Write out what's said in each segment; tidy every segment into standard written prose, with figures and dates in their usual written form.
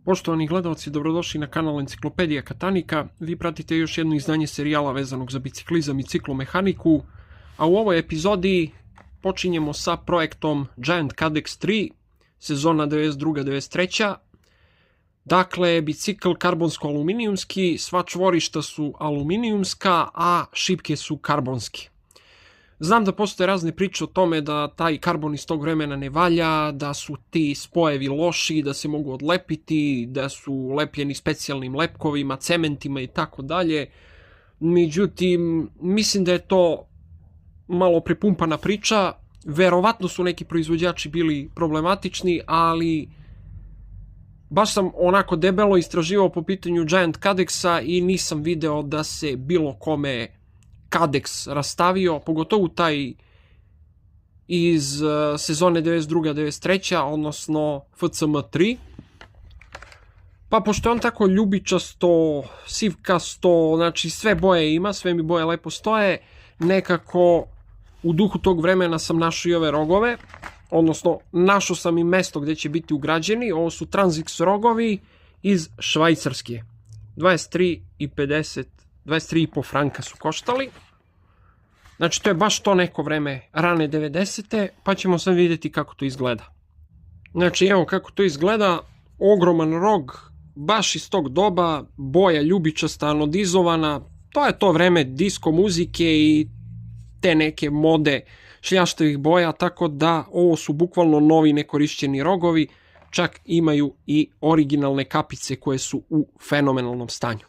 Poštovani gledalci, dobrodošli na kanal Enciklopedija Katanika. Vi pratite još jedno izdanje serijala vezanog za biciklizam i ciklomehaniku, a u ovoj epizodi počinjemo sa projektom Giant Cadex 3, sezona 92-93. Dakle, bicikl karbonsko-aluminijumski, sva čvorišta su aluminijumska, a šipke su karbonske. Znam da postoje razne priče o tome da taj karbon iz tog vremena ne valja, da su ti spojevi loši, da se mogu odlepiti, da su lepljeni specijalnim lepkovima, cementima i tako dalje. Međutim, mislim da je to malo prepumpana priča. Verovatno su neki proizvođači bili problematični, ali baš sam onako debelo istraživao po pitanju Giant Cadexa i nisam video da se bilo kome Cadex rastavio, pogotovo taj iz sezone 92-93, odnosno FCM3. Pa pošto je on tako ljubičasto, sivkasto, znači sve boje ima, sve mi boje lepo stoje, nekako u duhu tog vremena sam našao i ove rogove, odnosno našao sam i mesto gdje će biti ugrađeni. Ovo su Transix rogovi iz Švajcarske. 23,5 franka su koštali. Znači to je baš to neko vreme, rane 90. pa ćemo sad vidjeti kako to izgleda. Znači evo kako to izgleda, ogroman rog, baš iz tog doba, boja ljubičasta, anodizovana, to je to vreme disko muzike i te neke mode šljaštavih boja, tako da ovo su bukvalno novi nekorišćeni rogovi, čak imaju i originalne kapice koje su u fenomenalnom stanju.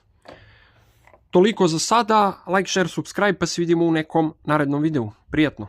Toliko za sada, like, share, subscribe, pa se vidimo u nekom narednom videu. Prijatno!